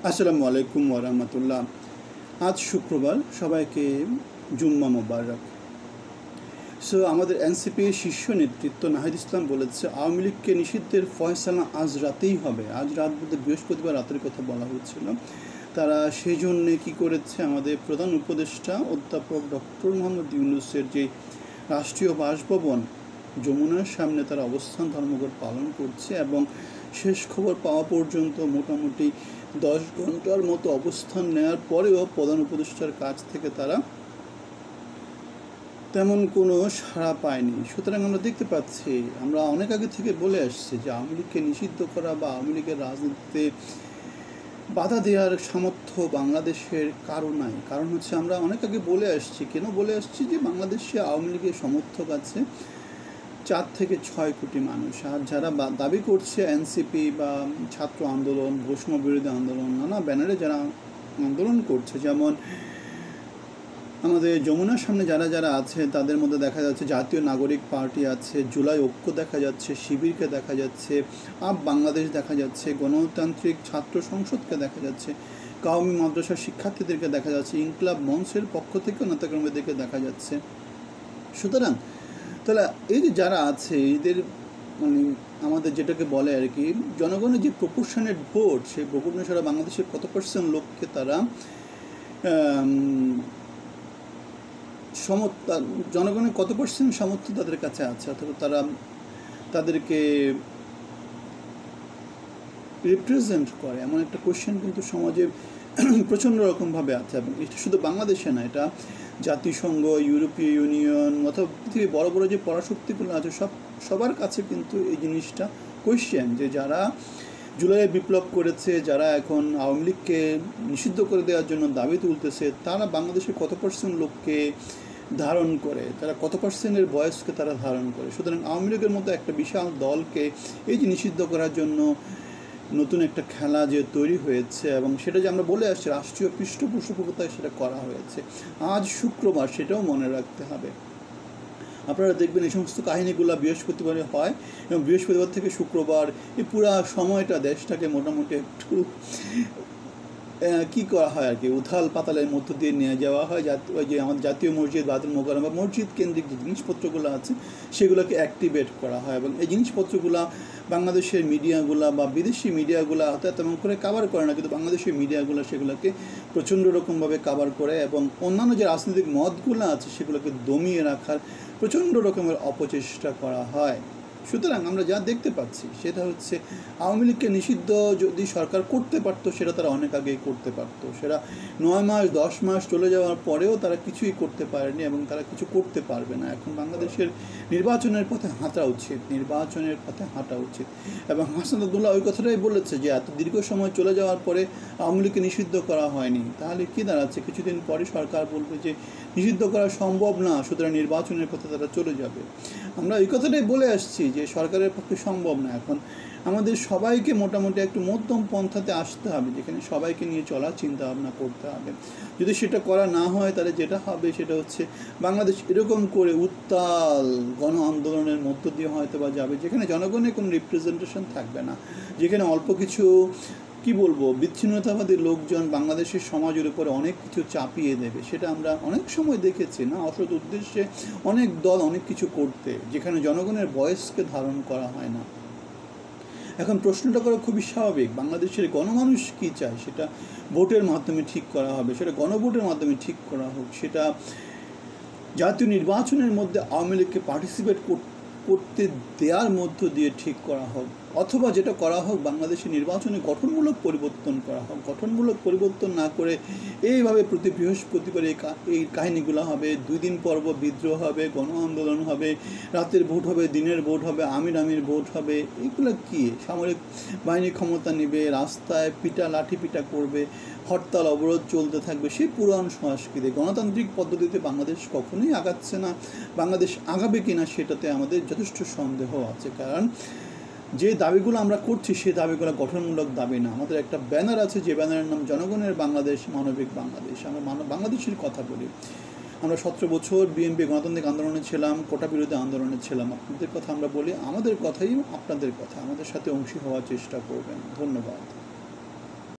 আসসালামু আলাইকুম ওয়া রাহমাতুল্লাহ। আজ শুক্রবার, সবাইকে জুম্মা মোবারক। আমাদের এনসিপির শীর্ষ নেতৃত্ব নাহিদ ইসলাম বলেছে আওয়ামী লীগকে নিষিদ্ধের ফয়সালা আজ রাতেই হবে। আজ রাত বলতে বৃহস্পতিবার রাতের কথা বলা হয়েছিল। তারা সেই জন্যে কী করেছে, আমাদের প্রধান উপদেষ্টা অধ্যাপক ডক্টর মোহাম্মদ ইউনূসের যে রাষ্ট্রীয় বাসভবন যমুনার সামনে তারা অবস্থান ধর্মঘট পালন করছে এবং শেষ খবর পাওয়া পর্যন্ত মোটামুটি 10 ঘন্টার মতো অবস্থান নেওয়ার পরেও প্রধান উপদেষ্টার কাছ থেকে তারা তেমন কোনো সাড়া পায়নি। সুতরাং আমরা দেখতে পাচ্ছি, আমরা অনেক আগে থেকে বলে আসছি যে আওয়ামী লীগকে নিষিদ্ধ করা বা আওয়ামী লীগের রাজনীতিতে বাধা দেওয়ার সামর্থ্য বাংলাদেশের কারো নাই। কারণ হচ্ছে আমরা অনেক আগে বলে আসছি, কেন বলে আসছি যে বাংলাদেশে আওয়ামী লীগের সমর্থক আছে 4 থেকে 6 কোটি মানুষ। আর যারা দাবি করছে এনসিপি বা ছাত্র আন্দোলন, বৈষম্য বিরোধী আন্দোলন, নানা ব্যানারে যারা আন্দোলন করছে, যেমন আমাদের যমুনার সামনে যারা আছে তাদের মধ্যে দেখা যাচ্ছে জাতীয় নাগরিক পার্টি আছে, জুলাই ঐক্য দেখা যাচ্ছে, শিবিরকে দেখা যাচ্ছে, বাংলাদেশ দেখা যাচ্ছে, গণতান্ত্রিক ছাত্র সংসদকে দেখা যাচ্ছে, কাওমি মাদ্রাসার শিক্ষার্থীদেরকে দেখা যাচ্ছে, ইনকলাব মঞ্চের পক্ষ থেকেও নেতাকর্মীদেরকে দেখা যাচ্ছে। সুতরাং তাহলে এই যে যারা আছে এদের মানে আমাদের যেটাকে বলে আর কি জনগণের যে প্রপোর্শনেট ভোট, সেই ভোট অনুসারে বাংলাদেশের কত % লোককে তারা জনগণের কত % সামর্থ্য তাদের কাছে আছে, অথবা তারা তাদেরকে রিপ্রেজেন্ট করে, এমন একটা কোয়েশ্চেন কিন্তু সমাজে প্রচণ্ড রকমভাবে আছে। এবং এটা শুধু বাংলাদেশে না, এটা জাতিসংঘ, ইউরোপীয় ইউনিয়ন অথবা পৃথিবীর বড় বড় যে পরাশক্তিগুলো আছে সবার কাছে কিন্তু এই জিনিসটা কোয়েশ্চেন, যে যারা জুলাইয়ে বিপ্লব করেছে, যারা এখন আওয়ামী লীগকে নিষিদ্ধ করে দেওয়ার জন্য দাবি তুলতেছে, তারা বাংলাদেশের কত % লোককে ধারণ করে, তারা কত % বয়সকে তারা ধারণ করে। সুতরাং আওয়ামী লীগের মতো একটা বিশাল দলকে এই যে নিষিদ্ধ করার জন্য নতুন একটা খেলা যে তৈরি হয়েছে, এবং সেটা যে আমরা বলে আসছি রাষ্ট্রীয় পৃষ্ঠপোষকতায় সেটা করা হয়েছে। আজ শুক্রবার, সেটাও মনে রাখতে হবে। আপনারা দেখবেন এই সমস্ত কাহিনীগুলো বৃহস্পতিবারে হয়, এবং বৃহস্পতিবার থেকে শুক্রবার এই পুরা সময়টা দেশটাকে মোটামুটি একটু কী করা হয় আর কি, উথাল পাতালের মধ্য দিয়ে নিয়ে যাওয়া হয়। ওই যে আমাদের জাতীয় মসজিদ, বায়তুল মোকাররম বা মসজিদ কেন্দ্রিক যে জিনিসপত্রগুলো আছে সেগুলোকে অ্যাক্টিভেট করা হয়, এবং এই জিনিসপত্রগুলো বাংলাদেশের মিডিয়াগুলো বা বিদেশি মিডিয়াগুলো হয়তো তেমন করে কাভার করে না, কিন্তু বাংলাদেশের মিডিয়াগুলো সেগুলোকে প্রচণ্ড রকমভাবে কাভার করে, এবং অন্যান্য যে রাজনৈতিক মতগুলো আছে সেগুলোকে দমিয়ে রাখার প্রচণ্ড রকমের অপচেষ্টা করা হয়। সুতরাং আমরা যা দেখতে পাচ্ছি সেটা হচ্ছে আওয়ামী লীগকে নিষিদ্ধ যদি সরকার করতে পারতো, সেটা তারা অনেক আগেই করতে পারতো। সেটা 9 মাস 10 মাস চলে যাওয়ার পরেও তারা কিছুই করতে পারেনি, এবং তারা কিছু করতে পারবে না। এখন বাংলাদেশের নির্বাচনের পথে হাঁটা উচিত। এবং হাসান আব্দুল্লাহ ওই কথাটাই বলেছে যে এত দীর্ঘ সময় চলে যাওয়ার পরে আওয়ামী লীগকে নিষিদ্ধ করা হয়নি, তাহলে কী দাঁড়াচ্ছে? কিছুদিন পরে সরকার বলবে যে নিষিদ্ধ করা সম্ভব না, সুতরাং নির্বাচনের পথে তারা চলে যাবে। আমরা এই কথাটাই বলে আসছি যে সরকারের পক্ষে সম্ভব না। এখন আমাদের সবাইকে মোটামুটি একটু মধ্যম পন্থাতে আসতে হবে, যেখানে সবাইকে নিয়ে চলার চিন্তা ভাবনা করতে হবে। যদি সেটা করা না হয়, তাহলে যেটা হবে সেটা হচ্ছে বাংলাদেশ এরকম করে উত্তাল গণ আন্দোলনের মধ্য দিয়ে হয়তো বা যাবে, যেখানে জনগণের কোনো রিপ্রেজেন্টেশন থাকবে না, যেখানে অল্প কিছু বিচ্ছিন্নতাবাদী লোকজন বাংলাদেশের সমাজের উপরে অনেক কিছু চাপিয়ে দেবে। সেটা আমরা অনেক সময় দেখেছি না, অসৎ উদ্দেশ্যে অনেক দল অনেক কিছু করতে, যেখানে জনগণের ভয়েসকে ধারণ করা হয় না। এখন প্রশ্নটা করা খুবই স্বাভাবিক, বাংলাদেশের গণমানুষ কী চায় সেটা ভোটের মাধ্যমে ঠিক করা হবে, সেটা গণভোটের মাধ্যমে ঠিক করা হোক, সেটা জাতীয় নির্বাচনের মধ্যে আওয়ামী লীগকে পার্টিসিপেট করতে দেওয়ার মধ্য দিয়ে ঠিক করা হোক, অথবা যেটা করা হোক বাংলাদেশের নির্বাচনে গঠনমূলক পরিবর্তন করা হোক। গঠনমূলক পরিবর্তন না করে এইভাবে প্রতি বৃহস্পতিবার এই কাহিনীগুলো হবে, 2 দিন পর্ব বিদ্রোহ হবে, গণ আন্দোলন হবে, রাতের ভোট হবে, দিনের ভোট হবে, আমির ভোট হবে, এইগুলো কি? সামরিক বাহিনী ক্ষমতা নেবে, রাস্তায় লাঠি পিটা করবে, হরতাল অবরোধ চলতে থাকবে, সেই পুরাণ সংস্কৃতি। গণতান্ত্রিক পদ্ধতিতে বাংলাদেশ কখনোই আগাচ্ছে না। বাংলাদেশ আগাবে কিনা সেটাতে আমাদের যথেষ্ট সন্দেহ আছে, কারণ যে দাবিগুলো আমরা করছি সেই দাবিগুলো গঠনমূলক দাবি না। আমাদের একটা ব্যানার আছে, যে ব্যানারের নাম জনগণের বাংলাদেশ, মানবিক বাংলাদেশ। আমরা বাংলাদেশের কথা বলি। আমরা 17 বছর বিএনপি গণতান্ত্রিক আন্দোলনে ছিলাম, কোটা বিরোধী আন্দোলনে ছিলাম। আপনাদের কথা আমরা বলি, আমাদের কথাই আপনাদের কথা, আমাদের সাথে অংশী হওয়ার চেষ্টা করবেন। ধন্যবাদ।